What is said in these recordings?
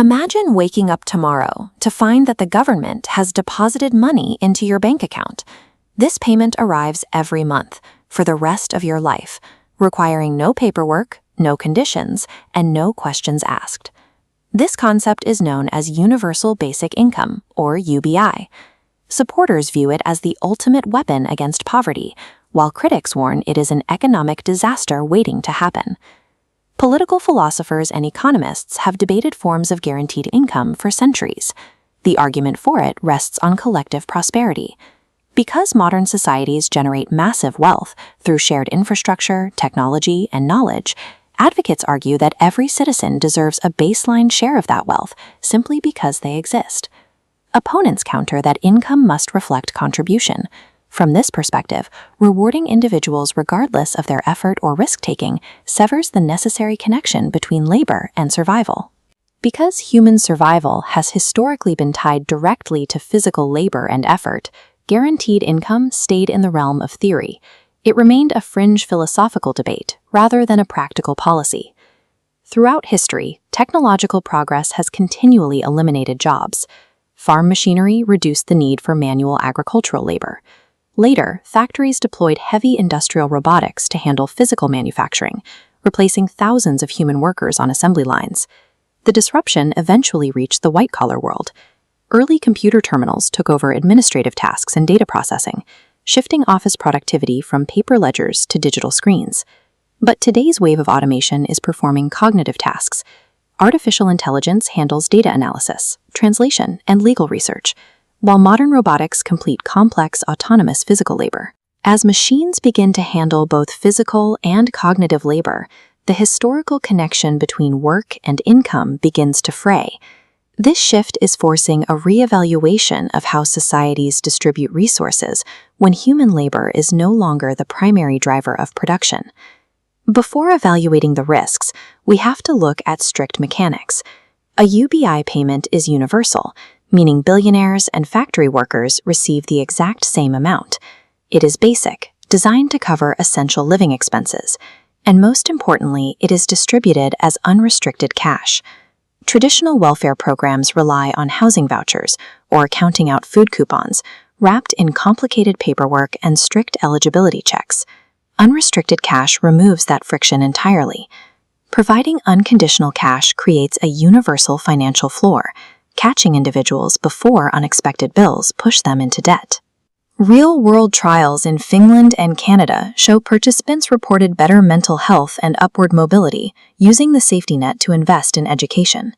Imagine waking up tomorrow to find that the government has deposited money into your bank account. This payment arrives every month for the rest of your life, requiring no paperwork, no conditions, and no questions asked. This concept is known as Universal Basic Income, or UBI. Supporters view it as the ultimate weapon against poverty, while critics warn it is an economic disaster waiting to happen. Political philosophers and economists have debated forms of guaranteed income for centuries. The argument for it rests on collective prosperity. Because modern societies generate massive wealth through shared infrastructure, technology, and knowledge, advocates argue that every citizen deserves a baseline share of that wealth simply because they exist. Opponents counter that income must reflect contribution. From this perspective, rewarding individuals regardless of their effort or risk-taking severs the necessary connection between labor and survival. Because human survival has historically been tied directly to physical labor and effort, guaranteed income stayed in the realm of theory. It remained a fringe philosophical debate rather than a practical policy. Throughout history, technological progress has continually eliminated jobs. Farm machinery reduced the need for manual agricultural labor. Later, factories deployed heavy industrial robotics to handle physical manufacturing, replacing thousands of human workers on assembly lines. The disruption eventually reached the white-collar world. Early computer terminals took over administrative tasks and data processing, shifting office productivity from paper ledgers to digital screens. But today's wave of automation is performing cognitive tasks. Artificial intelligence handles data analysis, translation, and legal research, while modern robotics complete complex autonomous physical labor. As machines begin to handle both physical and cognitive labor, the historical connection between work and income begins to fray. This shift is forcing a reevaluation of how societies distribute resources when human labor is no longer the primary driver of production. Before evaluating the risks, we have to look at strict mechanics. A UBI payment is universal, meaning billionaires and factory workers receive the exact same amount. It is basic, designed to cover essential living expenses, and most importantly, it is distributed as unrestricted cash. Traditional welfare programs rely on housing vouchers or counting out food coupons, wrapped in complicated paperwork and strict eligibility checks. Unrestricted cash removes that friction entirely. Providing unconditional cash creates a universal financial floor, catching individuals before unexpected bills push them into debt. Real-world trials in Finland and Canada show participants reported better mental health and upward mobility using the safety net to invest in education.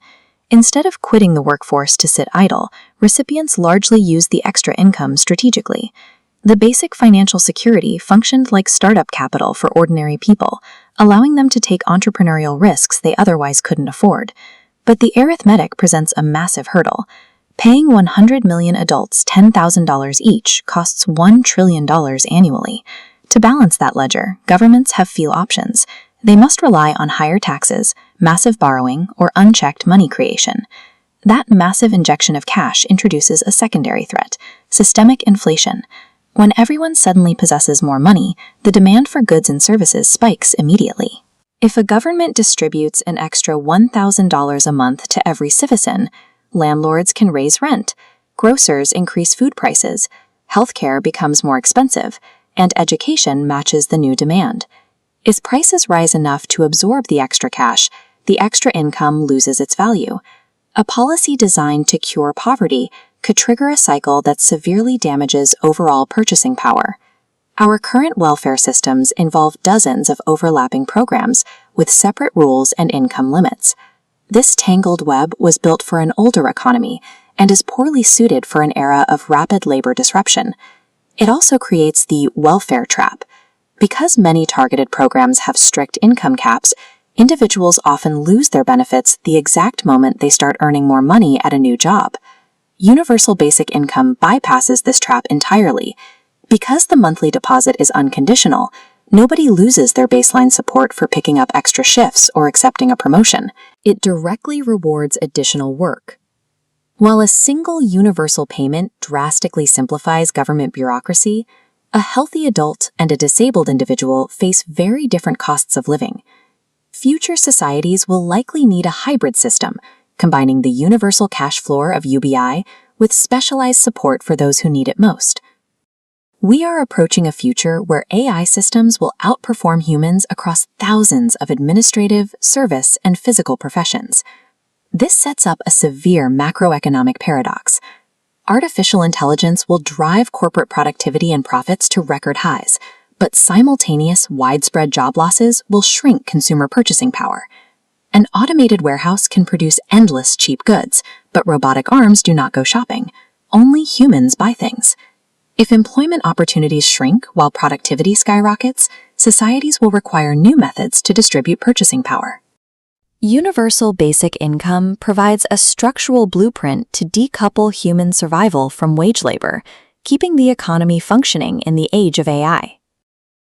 Instead of quitting the workforce to sit idle, recipients largely used the extra income strategically. The basic financial security functioned like startup capital for ordinary people, allowing them to take entrepreneurial risks they otherwise couldn't afford. But the arithmetic presents a massive hurdle. Paying 100 million adults $10,000 each costs $1 trillion annually. To balance that ledger, governments have few options. They must rely on higher taxes, massive borrowing, or unchecked money creation. That massive injection of cash introduces a secondary threat: systemic inflation. When everyone suddenly possesses more money, the demand for goods and services spikes immediately. If a government distributes an extra $1,000 a month to every citizen, landlords can raise rent, grocers increase food prices, healthcare becomes more expensive, and education matches the new demand. If prices rise enough to absorb the extra cash, the extra income loses its value. A policy designed to cure poverty could trigger a cycle that severely damages overall purchasing power. Our current welfare systems involve dozens of overlapping programs with separate rules and income limits. This tangled web was built for an older economy and is poorly suited for an era of rapid labor disruption. It also creates the welfare trap. Because many targeted programs have strict income caps, individuals often lose their benefits the exact moment they start earning more money at a new job. Universal basic income bypasses this trap entirely. Because the monthly deposit is unconditional, nobody loses their baseline support for picking up extra shifts or accepting a promotion. It directly rewards additional work. While a single universal payment drastically simplifies government bureaucracy, a healthy adult and a disabled individual face very different costs of living. Future societies will likely need a hybrid system, combining the universal cash floor of UBI with specialized support for those who need it most. We are approaching a future where AI systems will outperform humans across thousands of administrative, service, and physical professions. This sets up a severe macroeconomic paradox. Artificial intelligence will drive corporate productivity and profits to record highs, but simultaneous widespread job losses will shrink consumer purchasing power. An automated warehouse can produce endless cheap goods, but robotic arms do not go shopping. Only humans buy things. If employment opportunities shrink while productivity skyrockets, societies will require new methods to distribute purchasing power. Universal basic income provides a structural blueprint to decouple human survival from wage labor, keeping the economy functioning in the age of AI.